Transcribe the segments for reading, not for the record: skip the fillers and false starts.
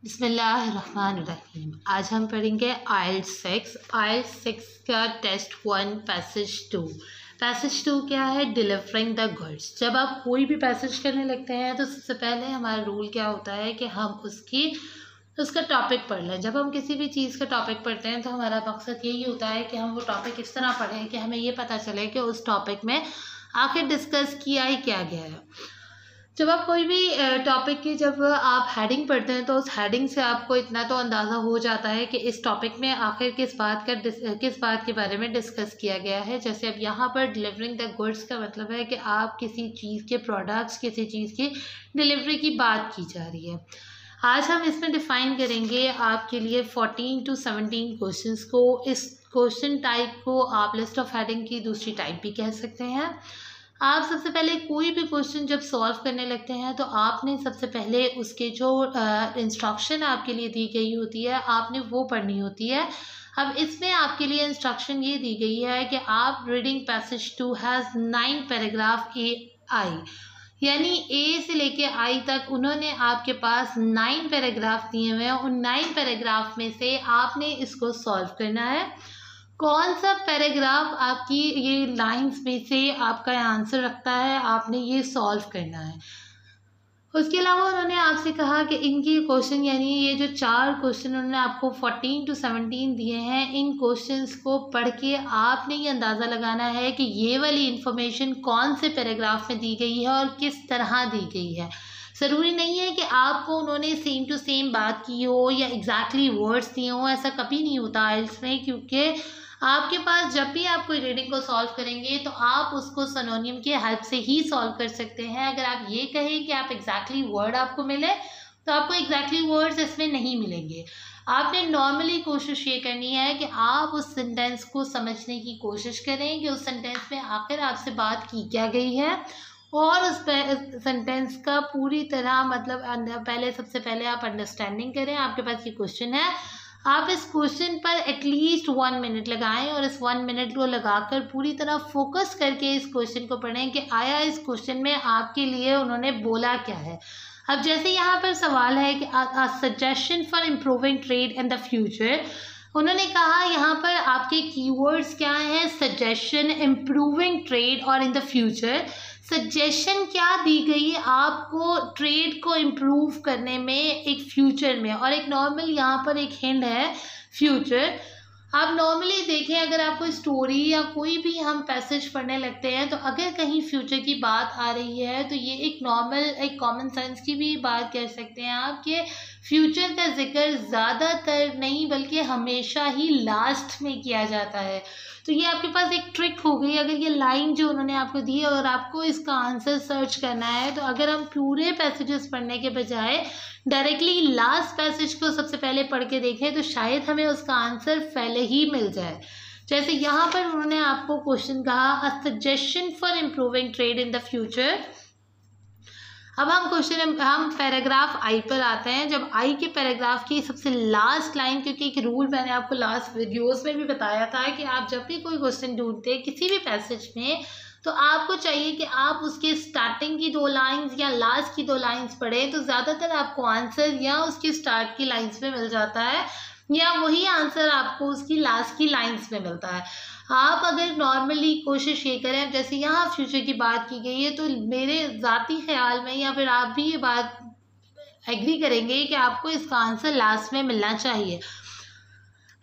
बिस्मिल्लाहिर्रहमानिर्रहीम। आज हम पढ़ेंगे IELTS 6 का टेस्ट 1 पैसेज 2। पैसेज 2 क्या है? Delivering the goods. जब आप कोई भी पैसेज करने लगते हैं तो सबसे पहले हमारा रूल क्या होता है कि हम उसका टॉपिक पढ़ लें। जब हम किसी भी चीज़ का टॉपिक पढ़ते हैं तो हमारा मकसद यही होता है कि हम वो टॉपिक इस तरह पढ़ें कि हमें ये पता चले कि उस टॉपिक में आखिर डिस्कस किया ही क्या गया है। जब आप कोई भी टॉपिक की जब आप हेडिंग पढ़ते हैं तो उस हेडिंग से आपको इतना तो अंदाज़ा हो जाता है कि इस टॉपिक में आखिर किस बात के बारे में डिस्कस किया गया है। जैसे अब यहाँ पर डिलीवरिंग द गुड्स का मतलब है कि आप किसी चीज़ के प्रोडक्ट्स, किसी चीज़ की डिलीवरी की बात की जा रही है। आज हम इसमें डिफ़ाइन करेंगे आपके लिए 14 to 17 क्वेश्चंस को। इस क्वेश्चन टाइप को आप लिस्ट ऑफ हेडिंग की दूसरी टाइप भी कह सकते हैं। आप सबसे पहले कोई भी क्वेश्चन जब सॉल्व करने लगते हैं तो आपने सबसे पहले उसके जो इंस्ट्रक्शन आपके लिए दी गई होती है आपने वो पढ़नी होती है। अब इसमें आपके लिए इंस्ट्रक्शन ये दी गई है कि आप reading passage 2 has 9 paragraph AI, यानी A से लेके I तक उन्होंने आपके पास 9 पैराग्राफ दिए हुए हैं। उन 9 पैराग्राफ में से आपने इसको सॉल्व करना है। कौन सा पैराग्राफ आपकी ये लाइंस में से आपका आंसर रखता है, आपने ये सॉल्व करना है। उसके अलावा उन्होंने आपसे कहा कि इनकी क्वेश्चन, यानी ये जो 4 क्वेश्चन उन्होंने आपको 14 to 17 दिए हैं, इन क्वेश्चंस को पढ़ के आपने ये अंदाज़ा लगाना है कि ये वाली इंफॉर्मेशन कौन से पैराग्राफ में दी गई है और किस तरह दी गई है। ज़रूरी नहीं है कि आपको उन्होंने सेम टू सेम बात की हो या एग्जैक्टली वर्ड्स दिए हों, ऐसा कभी नहीं होता आइल्स में, क्योंकि आपके पास जब भी आप कोई रीडिंग को सॉल्व करेंगे तो आप उसको सिनोनिम की हेल्प से ही सॉल्व कर सकते हैं। अगर आप ये कहें कि आप एग्जैक्टली वर्ड आपको मिले तो आपको एग्जैक्टली वर्ड्स इसमें नहीं मिलेंगे। आपने नॉर्मली कोशिश ये करनी है कि आप उस सेंटेंस को समझने की कोशिश करें कि उस सेंटेंस में आखिर आपसे बात की क्या गई है और उस सेंटेंस का पूरी तरह मतलब सबसे पहले आप अंडरस्टैंडिंग करें। आपके पास ये क्वेश्चन है, आप इस क्वेश्चन पर एटलीस्ट 1 मिनट लगाएं और इस 1 मिनट को लगाकर पूरी तरह फोकस करके इस क्वेश्चन को पढ़ें कि आया इस क्वेश्चन में आपके लिए उन्होंने बोला क्या है। अब जैसे यहाँ पर सवाल है कि suggestion for improving trade in the future, उन्होंने कहा यहाँ पर आपके कीवर्ड्स क्या हैं? सजेशन, इम्प्रूविंग ट्रेड और इन द फ्यूचर। सजेशन क्या दी गई आपको ट्रेड को इम्प्रूव करने में एक फ्यूचर में, और एक नॉर्मल यहाँ पर एक हिंट है फ्यूचर। आप नॉर्मली देखें, अगर आप कोई स्टोरी या कोई भी हम पैसेज पढ़ने लगते हैं तो अगर कहीं फ्यूचर की बात आ रही है तो ये एक नॉर्मल, एक कॉमन सेंस की भी बात कह सकते हैं आप कि फ्यूचर का जिक्र ज़्यादातर नहीं बल्कि हमेशा ही लास्ट में किया जाता है। तो ये आपके पास एक ट्रिक हो गई। अगर ये लाइन जो उन्होंने आपको दी है और आपको इसका आंसर सर्च करना है तो अगर हम पूरे पैसेजेस पढ़ने के बजाय डायरेक्टली लास्ट पैसेज को सबसे पहले पढ़ के देखें तो शायद हमें उसका आंसर पहले ही मिल जाए। जैसे यहाँ पर उन्होंने आपको क्वेश्चन कहा, a suggestion for improving trade in the future. अब हम पैराग्राफ आई पर आते हैं। जब आई के पैराग्राफ की सबसे लास्ट लाइन, क्योंकि एक रूल मैंने आपको लास्ट वीडियोस में भी बताया था कि आप जब भी कोई क्वेश्चन ढूंढते हैं किसी भी पैसेज में तो आपको चाहिए कि आप उसके स्टार्टिंग की 2 लाइंस या लास्ट की 2 लाइंस पढ़ें, तो ज़्यादातर आपको आंसर या उसकी स्टार्ट की लाइंस में मिल जाता है या वही आंसर आपको उसकी लास्ट की लाइंस में मिलता है। आप अगर नॉर्मली कोशिश ये करें, जैसे यहाँ फ्यूचर की बात की गई है, तो मेरे ज़ाती ख्याल में या फिर आप भी ये बात एग्री करेंगे कि आपको इसका आंसर लास्ट में मिलना चाहिए।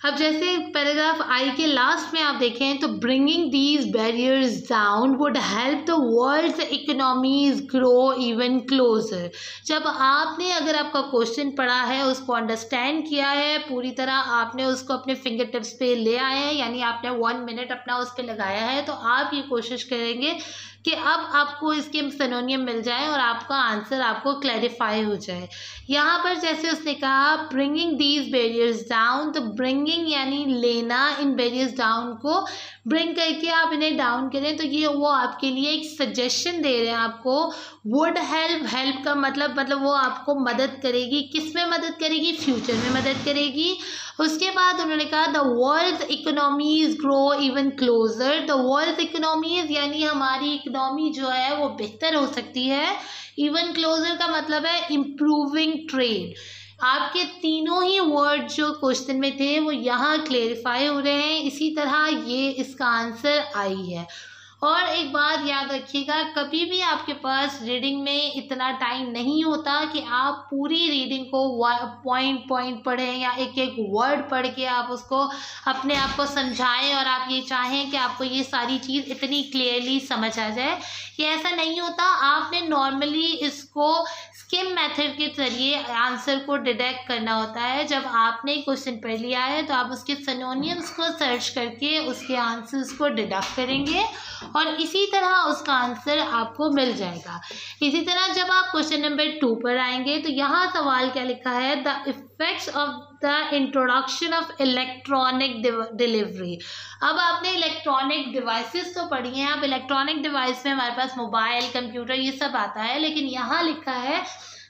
अब जैसे पैराग्राफ आई के लास्ट में आप देखें तो bringing these barriers down would help the world's economies grow even closer. जब आपने, अगर आपका क्वेश्चन पढ़ा है, उसको अंडरस्टैंड किया है पूरी तरह, आपने उसको अपने फिंगर टिप्स पे ले आए हैं, यानी आपने 1 मिनट अपना उस पर लगाया है, तो आप ये कोशिश करेंगे कि अब आपको इसके सिनोनियम मिल जाए और आपका आंसर आपको क्लैरिफाई हो जाए। यहाँ पर जैसे उसने कहा ब्रिंगिंग दीज बैरियर्स डाउन, तो ब्रिंगिंग यानी लेना, इन बैरियर्स डाउन को ब्रिंग करके आप इन्हें डाउन करें, तो ये वो आपके लिए एक सजेशन दे रहे हैं आपको। वुड हेल्प, हेल्प का मतलब वो आपको मदद करेगी। किस में मदद करेगी? फ्यूचर में मदद करेगी। उसके बाद उन्होंने कहा the world economies grow even closer. The world economies यानी हमारी इकोनॉमी जो है वो बेहतर हो सकती है। इवन क्लोजर का मतलब है इम्प्रूविंग ट्रेड। आपके तीनों ही वर्ड जो क्वेश्चन में थे वो यहाँ क्लेरिफाई हो रहे हैं। इसी तरह ये इसका आंसर आई है। और एक बात याद रखिएगा, कभी भी आपके पास रीडिंग में इतना टाइम नहीं होता कि आप पूरी रीडिंग को पॉइंट पॉइंट पढ़ें या एक एक वर्ड पढ़ के आप उसको अपने आप को समझाएं और आप ये चाहें कि आपको ये सारी चीज़ इतनी क्लियरली समझ आ जाए। ये ऐसा नहीं होता। आपने नॉर्मली इसको स्किम मेथड के जरिए आंसर को डिटेक्ट करना होता है। जब आपने क्वेश्चन पढ़ लिया है तो आप उसके सिनोनिम्स को सर्च करके उसके आंसर्स को डिडक्ट करेंगे और इसी तरह उसका आंसर आपको मिल जाएगा। इसी तरह जब आप क्वेश्चन नंबर 2 पर आएंगे तो यहाँ सवाल क्या लिखा है, the effects of the introduction of electronic delivery. अब आपने इलेक्ट्रॉनिक डिवाइसेस तो पढ़ी हैं। अब इलेक्ट्रॉनिक डिवाइस में हमारे पास मोबाइल, कंप्यूटर ये सब आता है, लेकिन यहाँ लिखा है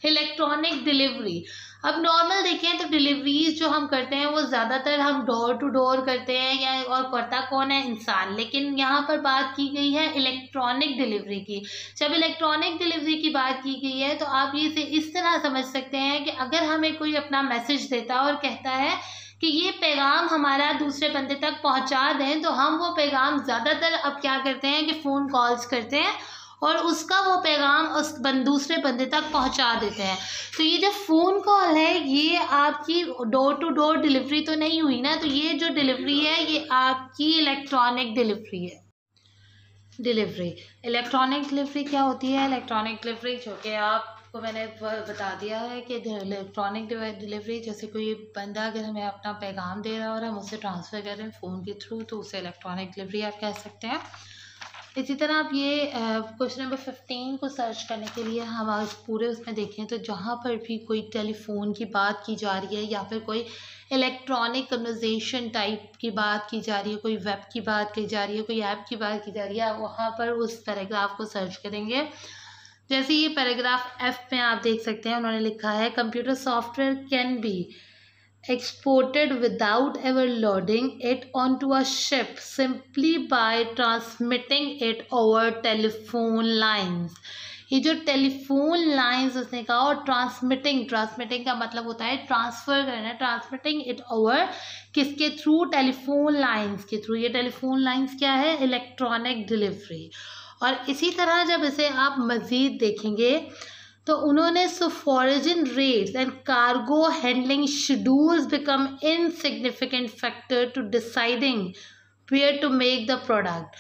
इलेक्ट्रॉनिक डिलीवरी। अब नॉर्मल देखें तो डिलीवरीज जो हम करते हैं वो ज़्यादातर हम डोर टू डोर करते हैं, या और करता कौन है, इंसान। लेकिन यहाँ पर बात की गई है इलेक्ट्रॉनिक डिलीवरी की। जब इलेक्ट्रॉनिक डिलीवरी की बात की गई है तो आप ये से इस तरह समझ सकते हैं कि अगर हमें कोई अपना मैसेज देता है और कहता है कि ये पैगाम हमारा दूसरे बंदे तक पहुँचा दें, तो हम वो पैगाम ज़्यादातर अब क्या करते हैं कि फ़ोन कॉल्स करते हैं और उसका वो पैगाम उस दूसरे बंदे तक पहुंचा देते हैं। तो ये जो फ़ोन कॉल है ये आपकी डोर टू डोर डिलीवरी तो नहीं हुई ना, तो ये जो डिलीवरी है ये आपकी इलेक्ट्रॉनिक डिलीवरी है। इलेक्ट्रॉनिक डिलीवरी क्या होती है? इलेक्ट्रॉनिक डिलीवरी जो कि आपको मैंने बता दिया है कि इलेक्ट्रॉनिक डिलीवरी जैसे कोई बंदा अगर हमें अपना पैगाम दे रहा है और हम उसे ट्रांसफ़र कर रहे हैं फ़ोन के थ्रू, तो उसे इलेक्ट्रॉनिक डिलीवरी आप कह सकते हैं। इसी तरह आप ये क्वेश्चन नंबर 15 को सर्च करने के लिए हम आज पूरे उसमें देखें तो जहाँ पर भी कोई टेलीफोन की बात की जा रही है या फिर कोई इलेक्ट्रॉनिक कन्वर्सेशन टाइप की बात की जा रही है, कोई वेब की बात की जा रही है, कोई ऐप की बात की जा रही है, वहाँ पर उस पैराग्राफ को सर्च करेंगे। जैसे ये पैराग्राफ F में आप देख सकते हैं, उन्होंने लिखा है computer software can be exported without ever loading it onto a ship simply by transmitting it over telephone lines। ये जो टेलीफोन लाइंस उसने कहा, और ट्रांसमिटिंग का मतलब होता है ट्रांसफ़र करना, ट्रांसमिटिंग इट ओवर किसके थ्रू? टेलीफोन लाइंस के थ्रू। ये टेलीफोन लाइंस क्या है? Electronic delivery. और इसी तरह जब इसे आप मज़ीद देखेंगे तो उन्होंने foreign rates and cargo handling schedules become insignificant factor to deciding where to make the product.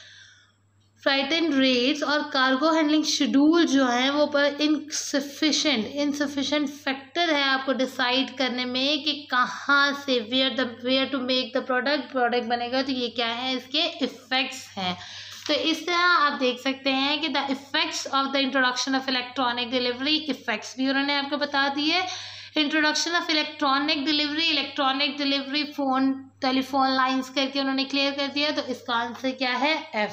Freight rates और कार्गो हैंडलिंग शेड्यूल जो हैं वो पर इनसफिशेंट फैक्टर है आपको डिसाइड करने में कि कहाँ से where to make the product बनेगा। तो ये क्या है? इसके इफ़ेक्ट्स हैं। तो इस तरह आप देख सकते हैं कि the effects of the introduction of electronic delivery, effects भी उन्होंने आपको बता दिए। Introduction of electronic delivery telephone lines करके उन्होंने क्लियर कर दिया। तो इसका आंसर क्या है? F।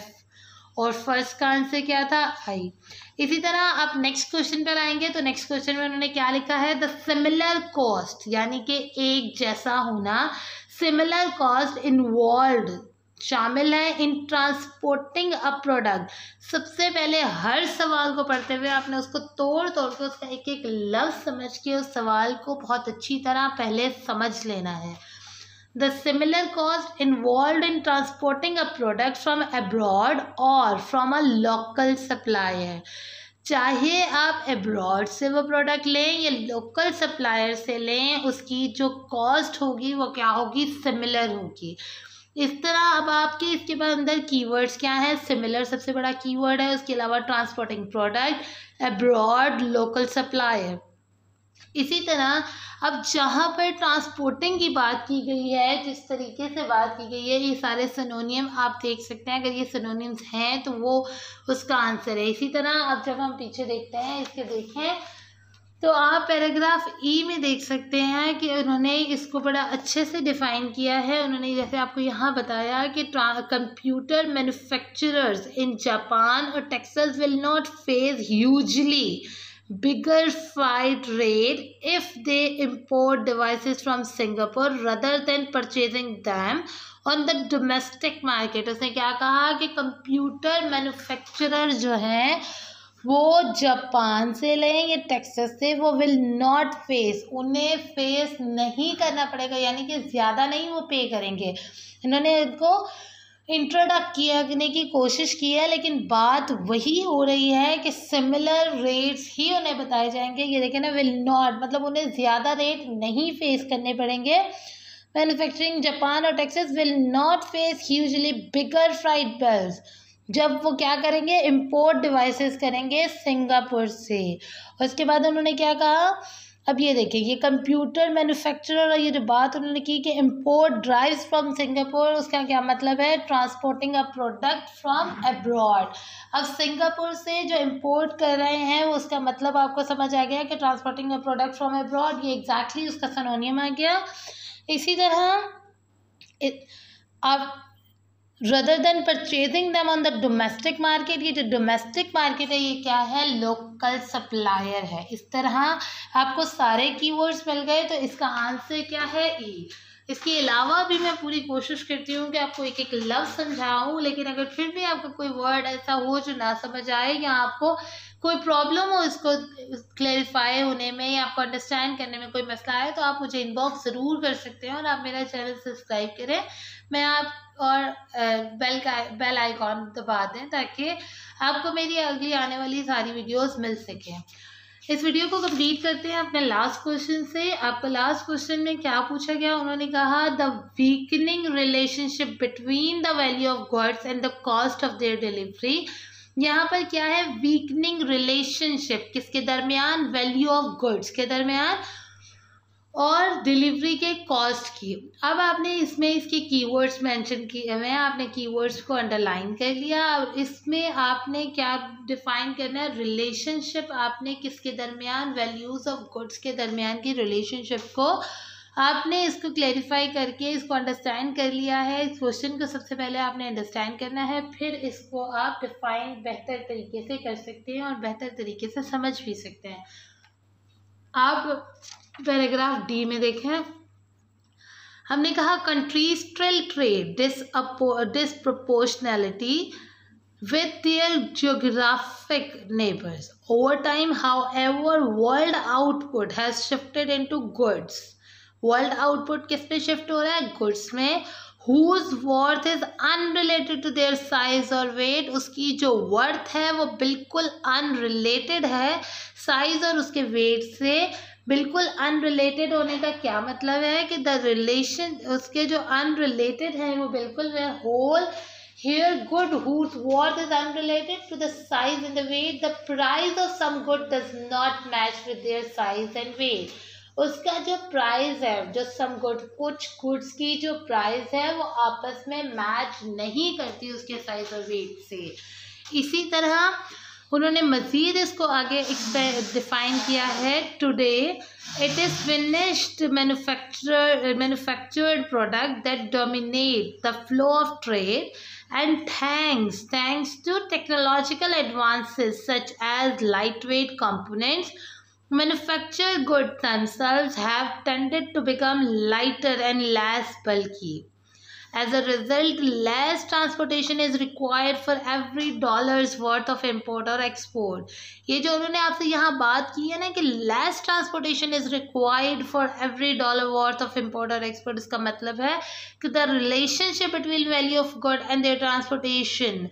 और फर्स्ट का आंसर क्या था? I। इसी तरह आप नेक्स्ट क्वेश्चन पर आएंगे तो नेक्स्ट क्वेश्चन में उन्होंने क्या लिखा है? द सिमिलर कॉस्ट, यानी कि एक जैसा होना, सिमिलर कॉस्ट इन्वॉल्व शामिल है इन ट्रांसपोर्टिंग अ प्रोडक्ट। सबसे पहले हर सवाल को पढ़ते हुए आपने उसको तोड़ के उसका एक एक लफ्ज़ समझ के उस सवाल को बहुत अच्छी तरह पहले समझ लेना है। The similar cost involve in transporting a product from abroad और फ्रॉम अ लोकल सप्लायर। चाहे आप अब्रॉड से वो प्रोडक्ट लें या लोकल सप्लायर से लें, उसकी जो कॉस्ट होगी वो क्या होगी? सिमिलर होगी। इस तरह अब आपके इसके बाद अंदर कीवर्ड्स क्या हैं? सिमिलर सबसे बड़ा कीवर्ड है, उसके अलावा transporting product, abroad, local supplier. इसी तरह अब जहाँ पर ट्रांसपोर्टिंग की बात की गई है, जिस तरीके से बात की गई है, ये सारे सिनोनियम आप देख सकते हैं। अगर ये सिनोनिम्स हैं तो वो उसका आंसर है। इसी तरह अब जब हम पीछे देखते हैं इसके देखें तो आप पैराग्राफ ई में देख सकते हैं कि उन्होंने इसको बड़ा अच्छे से डिफ़ाइन किया है। उन्होंने जैसे आपको यहाँ बताया कि कंप्यूटर मैन्युफैक्चरर्स इन जापान और Texas will not face hugely bigger freight rate if they import devices from Singapore rather than purchasing them on the domestic market। उसने क्या कहा कि कंप्यूटर मैन्युफैक्चरर जो हैं वो जापान से लें या टेक्सास से, वो विल नॉट फेस, उन्हें फेस नहीं करना पड़ेगा, यानी कि ज़्यादा नहीं वो पे करेंगे। इन्होंने इनको इंट्रोडक्ट करने की कोशिश की है, लेकिन बात वही हो रही है कि सिमिलर रेट्स ही उन्हें बताए जाएंगे। ये देखें ना, विल नॉट मतलब उन्हें ज़्यादा रेट नहीं फेस करने पड़ेंगे। मैन्युफैक्चरिंग जापान और Texas will not face hugely bigger freight bills, जब वो क्या करेंगे, इंपोर्ट डिवाइसेस करेंगे सिंगापुर से। और उसके बाद उन्होंने क्या कहा, अब ये देखिए, ये कंप्यूटर मैन्युफैक्चरर, और ये जो बात उन्होंने की कि इंपोर्ट ड्राइव्स फ्रॉम सिंगापुर, उसका क्या मतलब है, transporting a product from abroad. अब सिंगापुर से जो इंपोर्ट कर रहे हैं उसका मतलब आपको समझ आ गया कि transporting a product from abroad, ये एग्जैक्टली उसका सिनोनियम आ गया। इसी तरह आप rather than purchasing them on the domestic market, ये जो डोमेस्टिक मार्केट है ये क्या है, लोकल सप्लायर है। इस तरह आपको सारे कीवर्ड्स मिल गए, तो इसका आंसर क्या है, ई। इसके अलावा भी मैं पूरी कोशिश करती हूँ कि आपको एक एक लफ्ज़ समझाऊँ, लेकिन अगर फिर भी आपका कोई वर्ड ऐसा हो जो ना समझ आए या आपको कोई प्रॉब्लम हो इसको क्लेरिफाई होने में या आपको अंडरस्टैंड करने में कोई मसला है, तो आप मुझे इनबॉक्स ज़रूर कर सकते हैं और आप मेरा चैनल सब्सक्राइब करें, मैं आप और बेल आइकॉन दबा दें ताकि आपको मेरी अगली आने वाली सारी वीडियोस मिल सकें। इस वीडियो को कंप्लीट करते हैं अपने लास्ट क्वेश्चन से। आपका लास्ट क्वेश्चन में क्या पूछा गया, उन्होंने कहा the weakening relationship between the value of goods and the cost of their delivery. यहाँ पर क्या है, वीकनिंग रिलेशनशिप किसके दरमियान, वैल्यू ऑफ गुड्स के दरमियान और डिलीवरी के कॉस्ट की। अब आपने इसमें इसके कीवर्ड्स मेंशन किए हुए हैं, आपने कीवर्ड्स को अंडरलाइन कर लिया और इसमें आपने क्या डिफाइन करना है, रिलेशनशिप आपने किसके दरमियान, वैल्यूज़ ऑफ गुड्स के दरमियान की रिलेशनशिप को आपने इसको क्लेरिफाई करके इसको अंडरस्टैंड कर लिया है। इस क्वेश्चन को सबसे पहले आपने अंडरस्टैंड करना है, फिर इसको आप डिफाइन बेहतर तरीके से कर सकते हैं और बेहतर तरीके से समझ भी सकते हैं। आप पैराग्राफ डी में देखें, हमने कहा countries still trade disproportionality with their geographic neighbors. Over time, however, world output has shifted into goods. World output किस पे shift हो रहा है, goods में, whose worth is unrelated to their size or weight. उसकी जो worth है वो बिल्कुल unrelated है size और उसके weight से। बिल्कुल unrelated होने का क्या मतलब है कि the relation उसके जो unrelated है वो बिल्कुल whole here good whose worth is unrelated to the size and the weight. The price of some good does not match with their size and weight. उसका जो प्राइस है, जो सम गुड, कुछ गुड्स की जो प्राइस है वो आपस में मैच नहीं करती उसके साइज और वेट से। इसी तरह उन्होंने मज़ीद इसको आगे डिफाइन किया है, today it is finished manufactured product that dominate the flow of trade and thanks to technological advances such as lightweight components, manufactured goods themselves have tended to become lighter and less bulky. As a result, less transportation is required for every dollar's worth of import or export. ये जो उन्होंने आपसे यहाँ बात की है ना कि less transportation is required for every dollar worth of import or export, इसका मतलब है कि the relationship between value of good and their transportation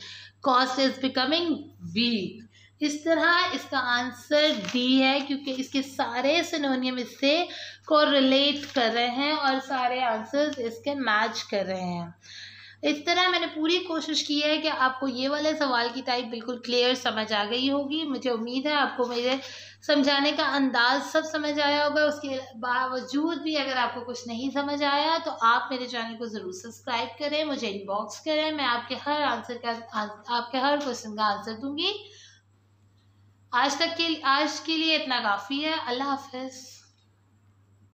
cost is becoming weak. इस तरह इसका आंसर डी है, क्योंकि इसके सारे सिनोनियम इससे कोरिलेट कर रहे हैं और सारे आंसर्स इसके मैच कर रहे हैं। इस तरह मैंने पूरी कोशिश की है कि आपको ये वाले सवाल की टाइप बिल्कुल क्लियर समझ आ गई होगी। मुझे उम्मीद है आपको मेरे समझाने का अंदाज सब समझ आया होगा। उसके बावजूद भी अगर आपको कुछ नहीं समझ आया तो आप मेरे चैनल को ज़रूर सब्सक्राइब करें, मुझे इनबॉक्स करें, मैं आपके हर क्वेश्चन का आंसर दूंगी। आज के लिए इतना काफ़ी है। अल्लाह हाफ़िज़।